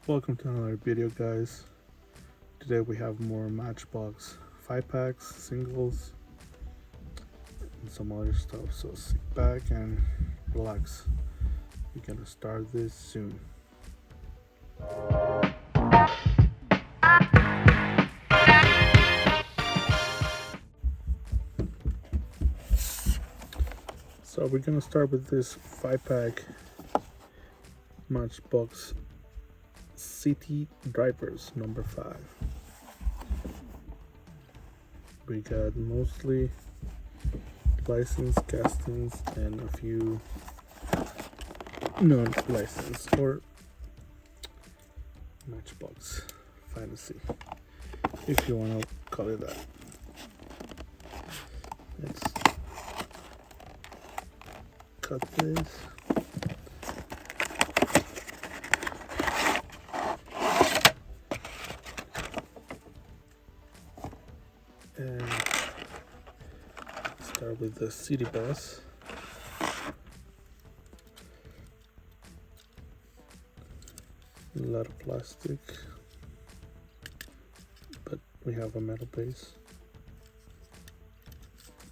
Welcome to another video, guys. Today we have more Matchbox 5-packs, singles, and some other stuff. So sit back and relax. We're gonna start this soon. So we're gonna start with this 5-pack Matchbox City Drivers number 5. We got mostly licensed castings and a few non-licensed or Matchbox fantasy, if you want to call it that. Let's cut this. And start with the city bus. A lot of plastic, but we have a metal base.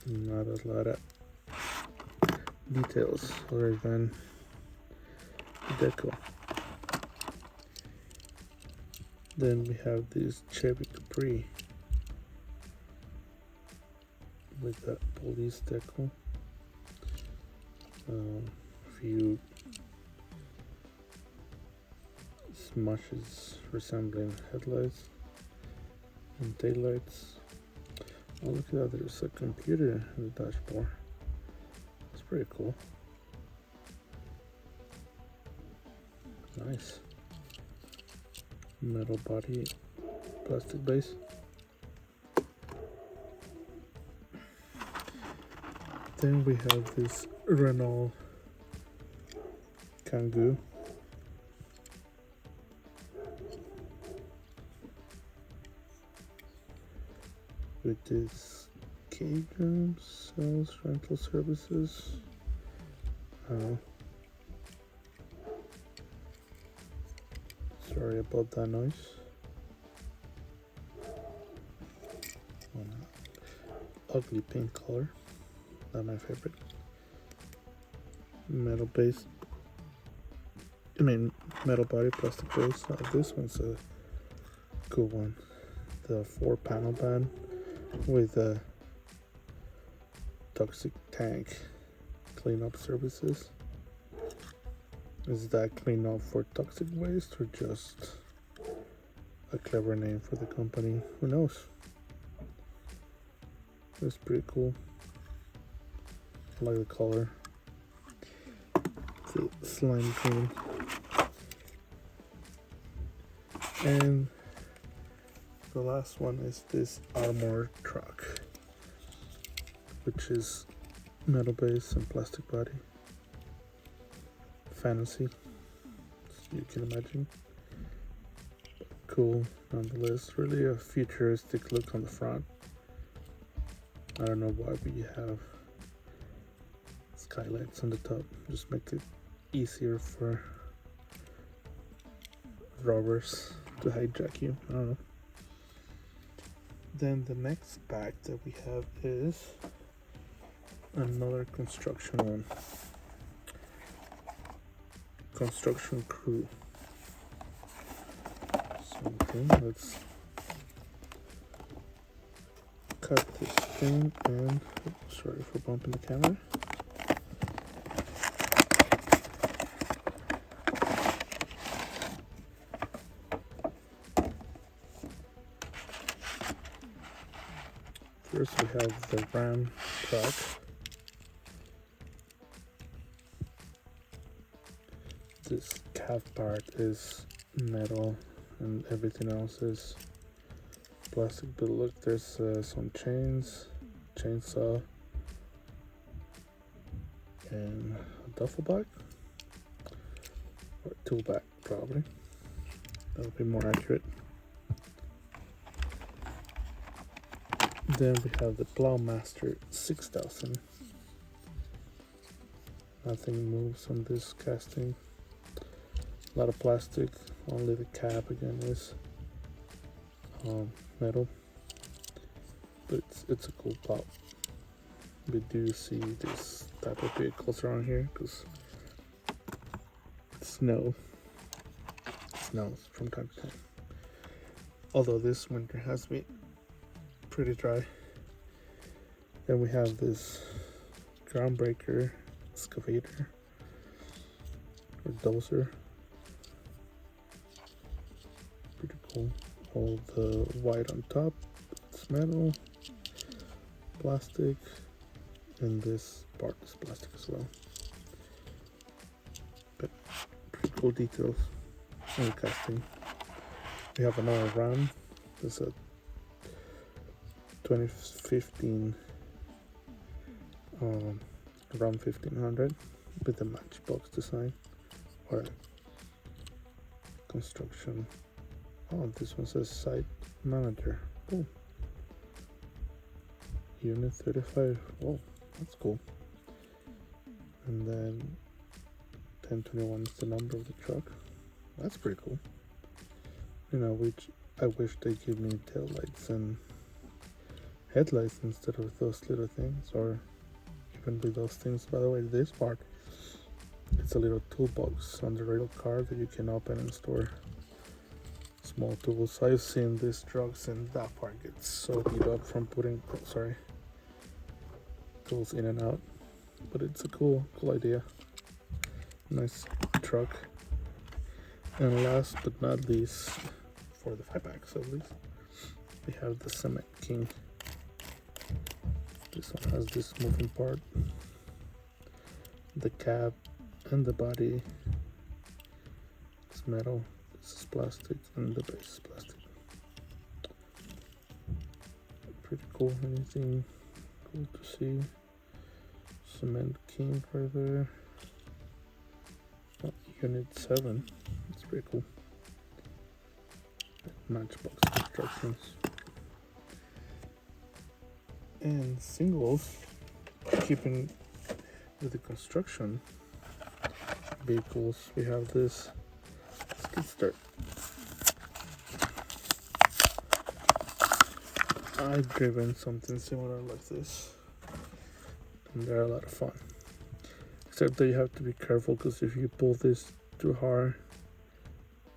Not a lot of details other than deco. Then we have this Chevy Capri with that police deco, a few smushes resembling headlights and taillights. Oh, look at that, there's a computer in the dashboard. That's pretty cool. Nice. Metal body, plastic base. Then we have this Renault Kangoo with this K-Room sales rental services. Sorry about that noise. Ugly pink color. Not my favorite. Metal base. Metal body, plastic base. This one's a cool one. The 4-panel band with a toxic tank cleanup services. Is that cleanup for toxic waste or just a clever name for the company? Who knows? It's pretty cool. I like the color. It's a slime green. And the last one is this armor truck, which is metal base and plastic body. Fantasy, as you can imagine. Cool nonetheless. Really a futuristic look on the front. I don't know why we have skylights on the top. Just make it easier for robbers to hijack you. I don't know. Then the next pack that we have is another construction one. Construction crew. So okay, let's cut this thing and sorry for bumping the camera. First we have the Ram truck. This cab part is metal and everything else is plastic, but look, there's some chainsaw, and a duffel bag or tool bag probably. That would be more accurate. Then we have the Plowmaster 6000. Nothing moves on this casting. A lot of plastic, Only the cap again is metal, but it's a cool pop. We do see this type of vehicles around here because snows from time to time. Although this winter has been pretty dry. Then we have this groundbreaker excavator or dozer. Pretty cool. All the white on top, it's metal, plastic, and this part is plastic as well. But pretty cool details in the casting. We have another RAM. This is a 2015 RAM 1500 with the Matchbox design or construction. Oh, this one says site manager. Oh, unit 35. Oh, that's cool. And then 1021 is the number of the truck. That's pretty cool. You know, which I wish they give me tail lights and headlights instead of those little things, or even with those things. By the way, this part, it's a little toolbox on the rail car that you can open and store small tools. I've seen these trucks and that part gets so beat up from putting tools in and out, but it's a cool idea. Nice truck. And last but not least, for the 5-packs at least, we have the Cement King. This one has this moving part, the cab and the body is metal, this is plastic, and the base is plastic. Pretty cool. Anything cool to see? Cement King right there. Oh, Unit 7, it's pretty cool. Matchbox constructions. And singles, keeping with the construction vehicles, we have this skid steer. I've driven something similar like this, and they're a lot of fun. Except that you have to be careful, because if you pull this too hard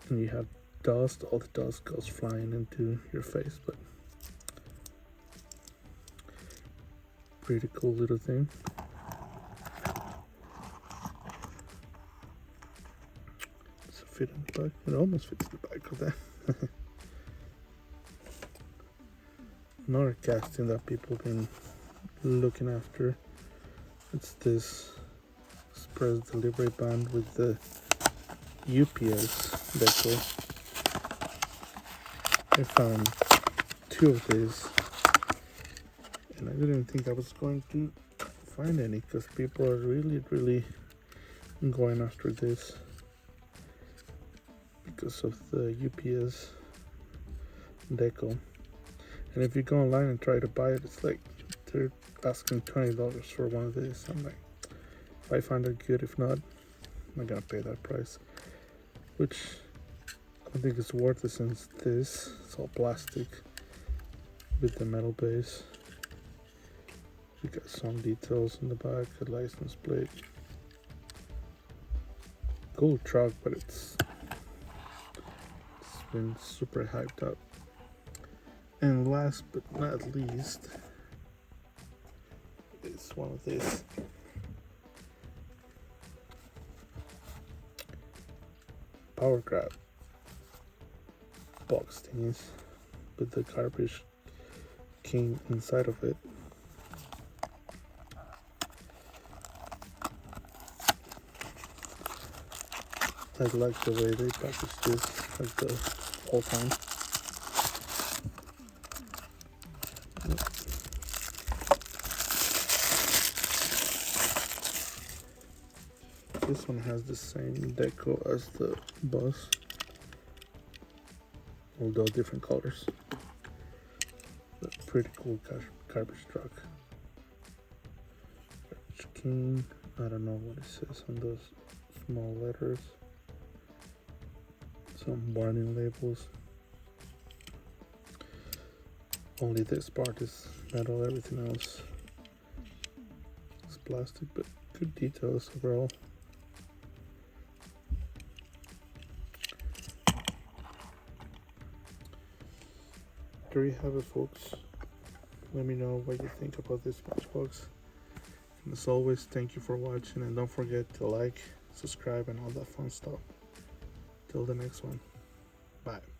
and you have dust, all the dust goes flying into your face. But pretty cool little thing. Does it fit in the back? It almost fits in the back of that. Another casting that people been looking after. It's this express delivery band with the UPS decal. I found 2 of these, and I didn't think I was going to find any, because people are really going after this because of the UPS decal. And if you go online and try to buy it, it's like they're asking $20 for one of these. I'm like, if I find it good, if not, I'm not gonna pay that price, which I think it's worth it, since this is all plastic with the metal base. We got some details in the back, a license plate. Cool truck, but it's been super hyped up. And last but not least is one of these power grab box thingies with the garbage king inside of it. I like the way they package this, like the whole time. This one has the same deco as the bus, although different colors. But pretty cool garbage truck. Garbage king. I don't know what it says on those small letters. It's Some warning labels. Only this part is metal, everything else is plastic, but good details overall. There you have it, folks. Let me know what you think about this Matchbox. And as always, thank you for watching, and don't forget to like, subscribe, and all that fun stuff. Till the next one. Bye.